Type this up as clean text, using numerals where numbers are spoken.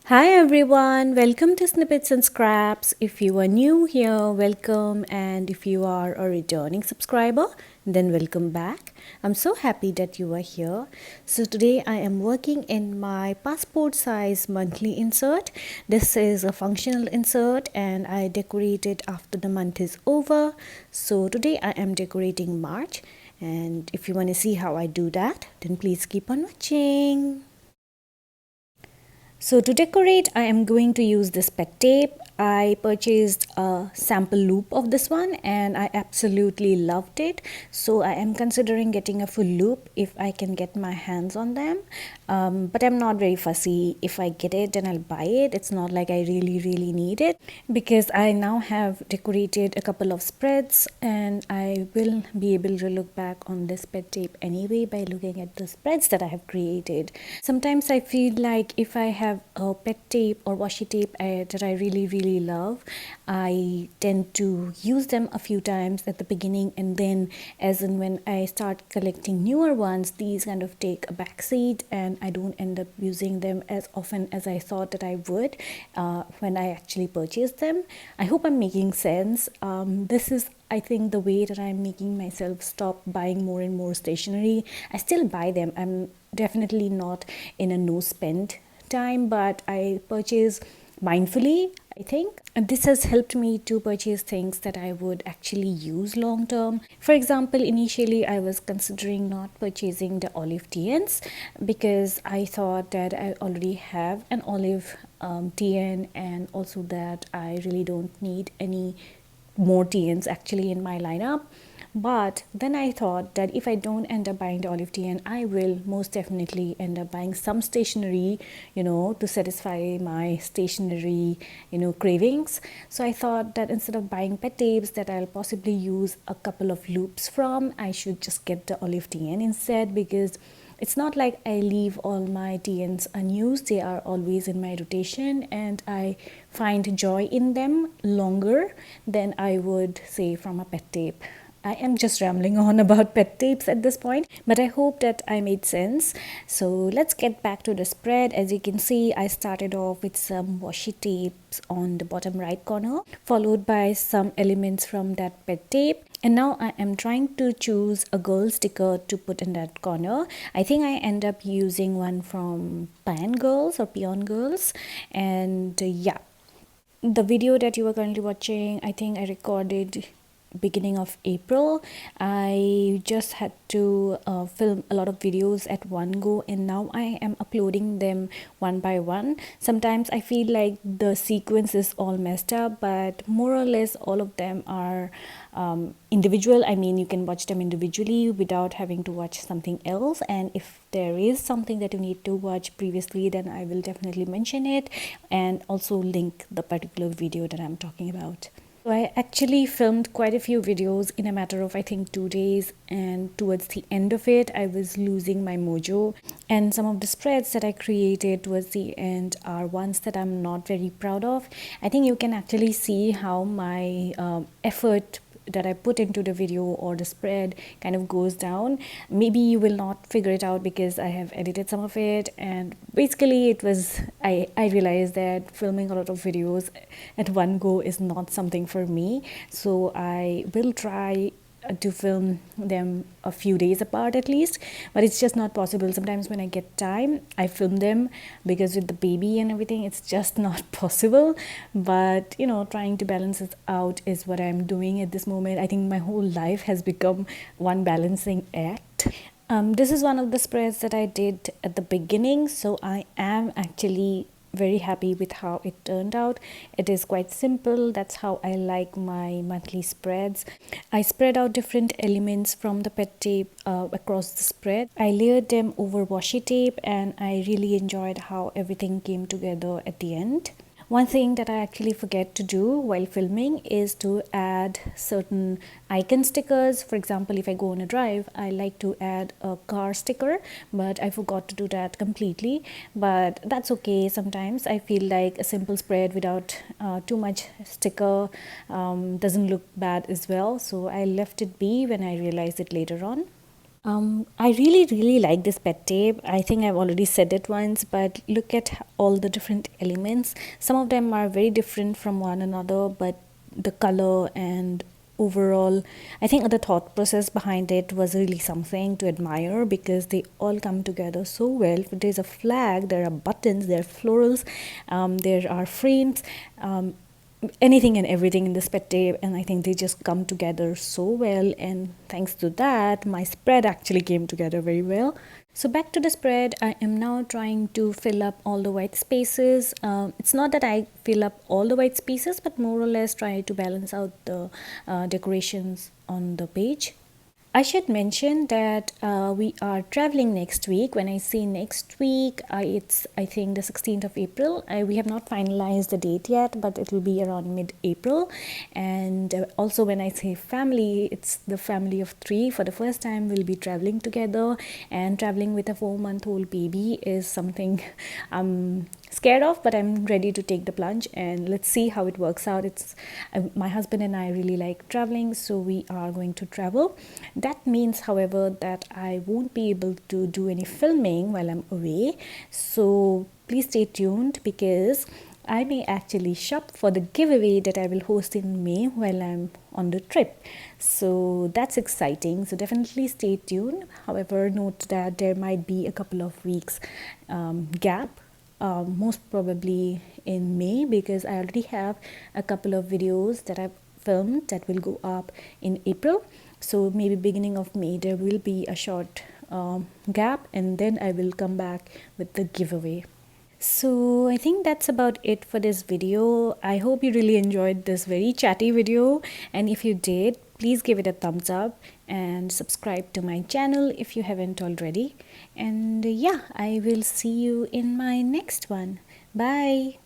Hi everyone, welcome to Snippets and Scraps. If you are new here, welcome, and if you are a returning subscriber, then welcome back. I'm so happy that you are here. So today I am working in my passport size monthly insert. This is a functional insert and I decorate it after the month is over. So today I am decorating March, and if you want to see how I do that, then please keep on watching. So to decorate, I am going to use this pet tape. I purchased a sample loop of this one and I absolutely loved it. So I am considering getting a full loop if I can get my hands on them. But I'm not very fussy. If I get it, then I'll buy it. It's not like I really need it because I now have decorated a couple of spreads and I will be able to look back on this pet tape anyway by looking at the spreads that I have created. Sometimes I feel like if I have a pet tape or washi tape that I really love, I tend to use them a few times at the beginning, and then as in when I start collecting newer ones, these kind of take a back seat and I don't end up using them as often as I thought that I would when I actually purchased them. I hope I'm making sense. This is, I think, the way that I'm making myself stop buying more and more stationery. I still buy them. I'm definitely not in a no spend time, but I purchase mindfully, I think. And this has helped me to purchase things that I would actually use long term. For example, initially I was considering not purchasing the olive TNs because I thought that I already have an olive TN, and also that I really don't need any more TNs actually in my lineup. But then I thought that if I don't end up buying the olive TN, I will most definitely end up buying some stationery, to satisfy my stationery, cravings. So I thought that instead of buying pet tapes that I'll possibly use a couple of loops from, I should just get the olive TN instead, because it's not like I leave all my TNs unused. They are always in my rotation and I find joy in them longer than I would say from a pet tape. I am just rambling on about pet tapes at this point, but I hope that I made sense. So let's get back to the spread. As you can see, I started off with some washi tapes on the bottom right corner, followed by some elements from that pet tape. And now I am trying to choose a girl sticker to put in that corner. I think I end up using one from Pan Girls or Peon Girls. And yeah, the video that you are currently watching, I think I recorded beginning of April. I just had to film a lot of videos at one go, and now I am uploading them one by one. Sometimes I feel like the sequence is all messed up, but more or less all of them are individual. I mean, you can watch them individually without having to watch something else, and if there is something that you need to watch previously, then I will definitely mention it and also link the particular video that I'm talking about. So I actually filmed quite a few videos in a matter of, I think, 2 days, and towards the end of it I was losing my mojo, and some of the spreads that I created towards the end are ones that I'm not very proud of. I think you can actually see how my effort that I put into the video or the spread kind of goes down. Maybe you will not figure it out because I have edited some of it, and basically it was, I realized that filming a lot of videos at one go is not something for me. So I will try to film them a few days apart at least, but it's just not possible. Sometimes when I get time I film them, because with the baby and everything it's just not possible. But trying to balance it out is what I'm doing at this moment. I think my whole life has become one balancing act. This is one of the spreads that I did at the beginning, so I am actually very happy with how it turned out. It is quite simple. That's how I like my monthly spreads. I spread out different elements from the pet tape across the spread. I layered them over washi tape and I really enjoyed how everything came together at the end. One thing that I actually forget to do while filming is to add certain icon stickers. For example, if I go on a drive, I like to add a car sticker, but I forgot to do that completely. But that's okay. Sometimes I feel like a simple spread without too much sticker doesn't look bad as well. So I left it be when I realized it later on. I really like this pet tape. I think I've already said it once, but look at all the different elements. Some of them are very different from one another, but the color and overall, I think the thought process behind it was really something to admire because they all come together so well. There's a flag, there are buttons, there are florals, there are frames. Anything and everything in this pet tape, and I think they just come together so well, and thanks to that my spread actually came together very well. So back to the spread, I am now trying to fill up all the white spaces. It's not that I fill up all the white spaces, but more or less try to balance out the decorations on the page. I should mention that we are traveling next week. When I say next week, it's I think the 16th of April. We have not finalized the date yet, but it will be around mid-April. And also when I say family, it's the family of three. For the first time, we'll be traveling together, and traveling with a 4-month-old baby is something I'm scared of, but I'm ready to take the plunge, and let's see how it works out. It's my husband and I really like traveling, so we are going to travel. That means, however, that I won't be able to do any filming while I'm away, so please stay tuned because I may actually shop for the giveaway that I will host in May while I'm on the trip. So that's exciting. So definitely stay tuned. However, note that there might be a couple of weeks gap, most probably in May, because I already have a couple of videos that I've filmed that will go up in April. So maybe beginning of May there will be a short gap, and then I will come back with the giveaway. So I think that's about it for this video. I hope you really enjoyed this very chatty video, and if you did, please give it a thumbs up and subscribe to my channel if you haven't already. And yeah, I will see you in my next one. Bye.